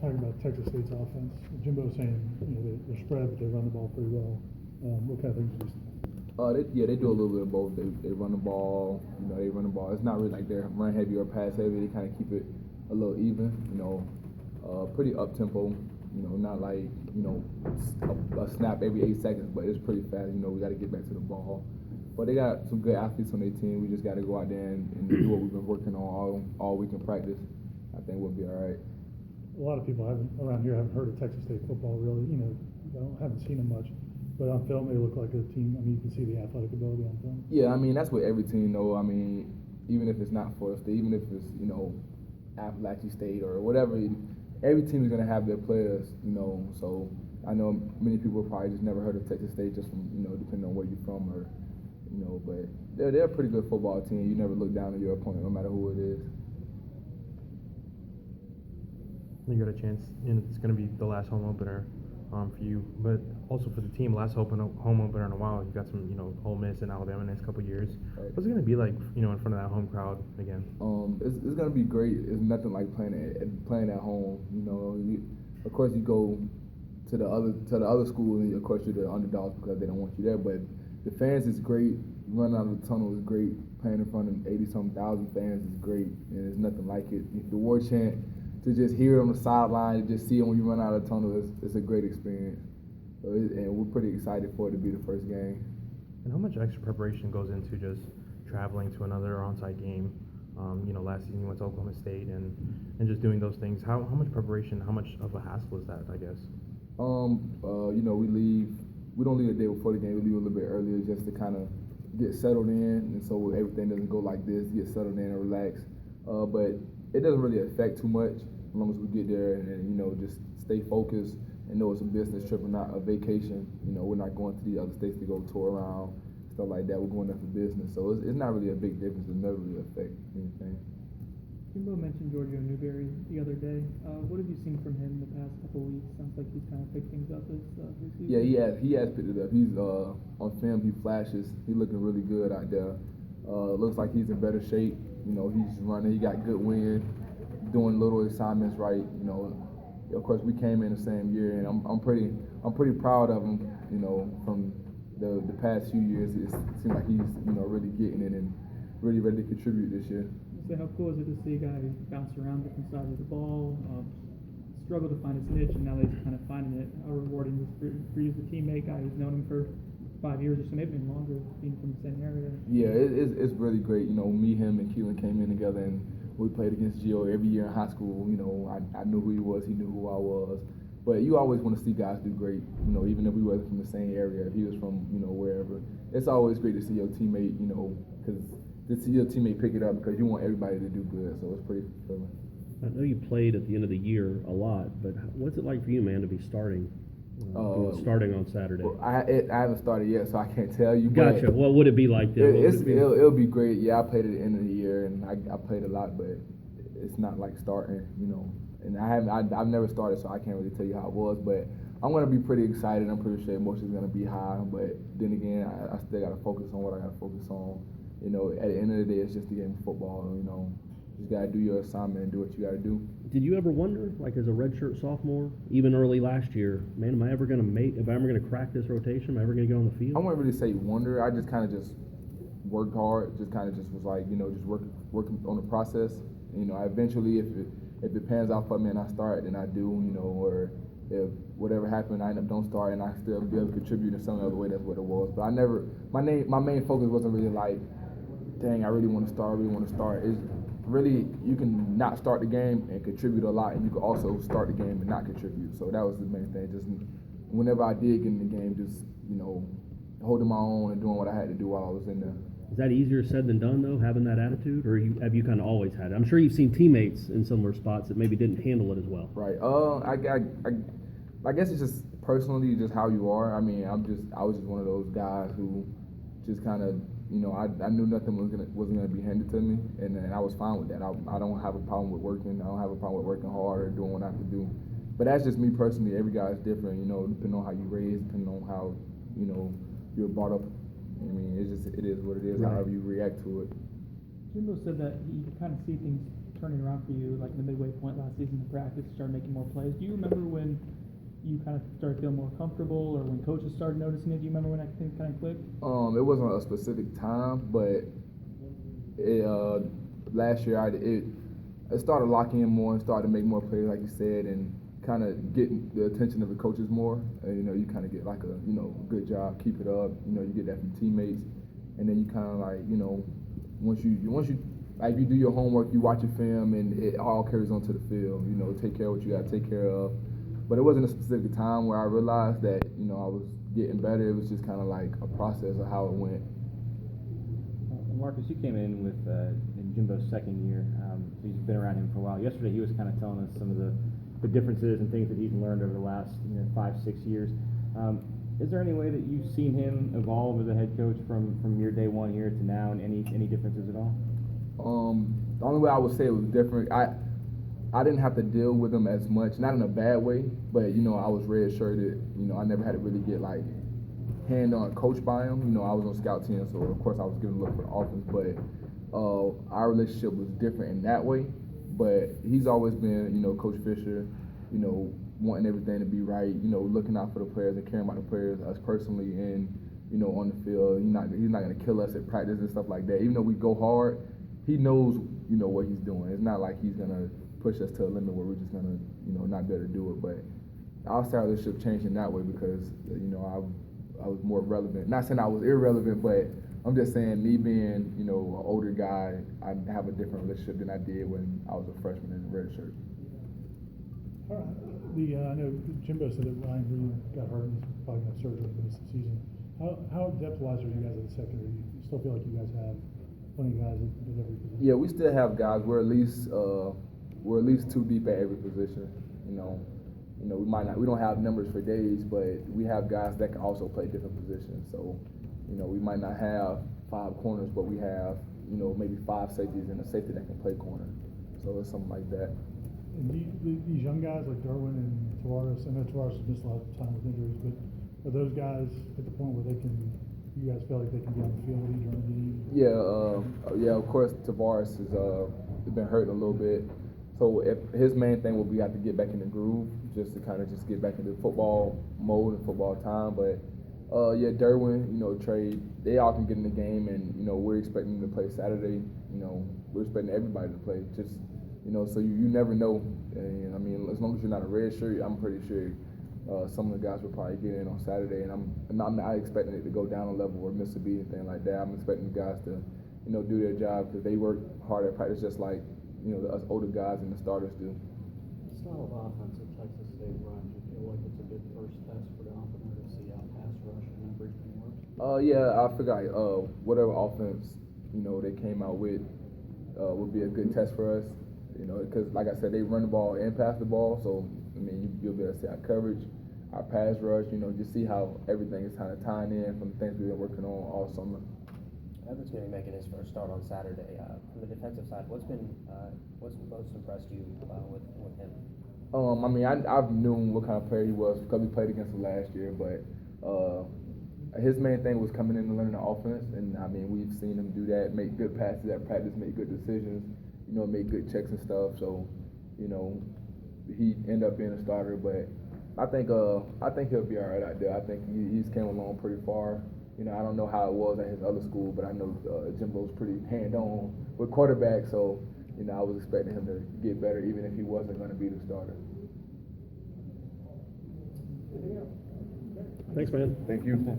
talking about Texas State's offense. Jimbo's saying, they're spread, but they run the ball pretty well. What kind of things do you see? They do a little bit of both. They run the ball, they run the ball. It's not really like they're run heavy or pass heavy. They kind of keep it a little even, pretty up tempo. Not like a snap every 8 seconds, but it's pretty fast. We got to get back to the ball. But they got some good athletes on their team. We just got to go out there and do what we've been working on all week in practice. I think we'll be all right. A lot of people around here haven't heard of Texas State football really. Haven't seen them much. But on film, they look like a team. You can see the athletic ability on film. Yeah, that's what every team know. Even if it's not Florida State, even if it's Appalachian State or whatever, every team is gonna have their players. So I know many people probably just never heard of Texas State just from depending on where you're from or but they're a pretty good football team. You never look down on your opponent, no matter who it is. You got a chance, and it's going to be the last home opener for you, but also for the team, last home opener in a while. You got some, Ole Miss and Alabama in the next couple of years. Right. What's it going to be like, in front of that home crowd again? It's going to be great. It's nothing like playing at home. Of course, you go to the other school, and of course you're the underdogs because they don't want you there. But the fans is great. Running out of the tunnel is great. Playing in front of 80-some thousand fans is great, and there's nothing like it. The war chant. To just hear it on the sideline, and just see it when you run out of the tunnel, it's a great experience. And we're pretty excited for it to be the first game. And how much extra preparation goes into just traveling to another on-site game? Last season you went to Oklahoma State and just doing those things. How much preparation, how much of a hassle is that, I guess? We leave. We don't leave the day before the game. We leave a little bit earlier just to kind of get settled in, and so everything doesn't go like this. Get settled in and relax. But it doesn't really affect too much. As long as we get there and just stay focused and know it's a business trip and not a vacation. We're not going to the other states to go tour around, stuff like that. We're going there for business. So it's not really a big difference. It never really affect anything. Jimbo mentioned Giorgio Newberry the other day. What have you seen from him the past couple of weeks? Sounds like he's kind of picked things up this season. Yeah, he has picked it up. He's on film. He flashes. He's looking really good out there. Looks like he's in better shape. He's running. He got good wind. Doing little assignments right, Of course, we came in the same year, and I'm pretty proud of him. From the past few years, it seems like he's really getting it and really ready to contribute this year. So how cool is it to see a guy who bounced around different sides of the ball, struggled to find his niche, and now he's kind of finding it? How rewarding is for you as a teammate, guy who's known him for 5 years or so, maybe even longer, being from the same area? Yeah, it's really great. Me, him, and Keelan came in together, and we played against Gio every year in high school. I knew who he was. He knew who I was. But you always want to see guys do great. Even if we wasn't from the same area, if he was from wherever. It's always great to see your teammate. Because to see your teammate pick it up because you want everybody to do good. So it's pretty fulfilling. I know you played at the end of the year a lot, but what's it like for you, man, to be starting on Saturday? Well, I haven't started yet, so I can't tell you. Gotcha. What would it be like then? It'll be great. Yeah, I played at the end of the year, and I played a lot, but it's not like starting, And I've never started, so I can't really tell you how it was. But I'm gonna be pretty excited. I'm pretty sure emotions gonna be high. But then again, I still gotta focus on what I gotta focus on. At the end of the day, it's just a game of football. You just gotta do your assignment and do what you gotta do. Did you ever wonder, like as a redshirt sophomore, even early last year, man, am I ever gonna crack this rotation? Am I ever gonna get on the field? I wouldn't really say wonder. I just kind of just worked hard. Just kind of just was like, just working on the process. Eventually, if it pans out for me and I start, then I do. Or if whatever happened, I end up don't start and I still be able to contribute in some other way. That's what it was. But my main focus wasn't really like, dang, I really want to start. It's really, you can not start the game and contribute a lot, and you can also start the game and not contribute. So that was the main thing. Just whenever I did get in the game, just holding my own and doing what I had to do while I was in there. Is that easier said than done, though, having that attitude, or have you kind of always had it? I'm sure you've seen teammates in similar spots that maybe didn't handle it as well. Right. I guess it's just personally just how you are. I was just one of those guys who just kind of. I knew nothing wasn't gonna be handed to me, and I was fine with that. I don't have a problem with working. I don't have a problem with working hard or doing what I have to do. But that's just me personally. Every guy is different, depending on how you raised, depending on how you're brought up. It is what it is. Right. However you react to it. Jimbo said that he could kind of see things turning around for you, like in the midway point last season in practice, you started making more plays. Do you remember when you kind of started feeling more comfortable, or when coaches started noticing it? Do you remember when that thing kind of clicked? It wasn't a specific time, but last year it started locking in more and started to make more plays, like you said, and kind of getting the attention of the coaches more. You kind of get like a good job, keep it up. You get that from teammates, and then you kind of like once you like you do your homework, you watch your film, and it all carries onto the field. Take care of what you got to take care of. But it wasn't a specific time where I realized that I was getting better. It was just kind of like a process of how it went. Marcus, you came in with in Jimbo's second year, so you've been around him for a while. Yesterday, he was kind of telling us some of the differences and things that he's learned over the last 5-6 years. Is there any way that you've seen him evolve as a head coach from your day one here to now, and any differences at all? The only way I would say it was different, I didn't have to deal with him as much, not in a bad way, but I was red-shirted. I never had to really get like hand-on coached by him. I was on scout team, so of course I was getting a look for the offense, but our relationship was different in that way. But he's always been, Coach Fisher, wanting everything to be right, looking out for the players and caring about the players, us personally, and on the field. He's not gonna kill us at practice and stuff like that. Even though we go hard, he knows what he's doing. It's not like he's gonna push us to a limit where we're just gonna not be able to do it. But our style relationship changed in that way because I was more relevant. Not saying I was irrelevant, but I'm just saying me being an older guy, I have a different relationship than I did when I was a freshman in the red shirt. All right. I know Jimbo said that Ryan Green got hurt and he's probably going to have surgery for this season. How depth-wise are you guys at the secondary? Do you still feel like you guys have plenty of guys at every position? Yeah, we still have guys. We're at least too deep at every position. We don't have numbers for days, but we have guys that can also play different positions. So, we might not have 5 corners, but we have, maybe 5 safeties and a safety that can play corner. So it's something like that. And these young guys like Derwin and Tavares, I know Tavares has missed a lot of time with injuries, but are those guys at the point where you guys feel like they can be on the field during the game? Yeah, of course Tavares has been hurting a little bit. So if his main thing will be have to get back in the groove, just to kind of just get back into football mode and football time. But Derwin, Trey, they all can get in the game, and we're expecting them to play Saturday. We're expecting everybody to play. Just so you never know. And I mean, as long as you're not a red shirt, I'm pretty sure some of the guys will probably get in on Saturday. And I'm not expecting it to go down a level or miss a beat, anything like that. I'm expecting the guys to do their job because they work hard at practice, just like us older guys and the starters do. The style of offense that Texas State runs, you feel like it's a good first test for the offense to see how pass rush and Bridgman works? Yeah, I figured whatever offense they came out with would be a good test for us. Because like I said, they run the ball and pass the ball, so I mean you'll be able to see our coverage, our pass rush. Just see how everything is kind of tying in from the things we've been working on all summer. Evan's going to be making his first start on Saturday. From the defensive side, what's most impressed you with him? I mean, I've known what kind of player he was because we played against him last year, but his main thing was coming in and learning the offense, and I mean, we've seen him do that, make good passes at practice, make good decisions, make good checks and stuff. So, he ended up being a starter, but I think he'll be all right out there. I think he's came along pretty far. I don't know how it was at his other school, but I know Jimbo's pretty hand-on with quarterback, so I was expecting him to get better even if he wasn't going to be the starter. Thanks, man. Thank you.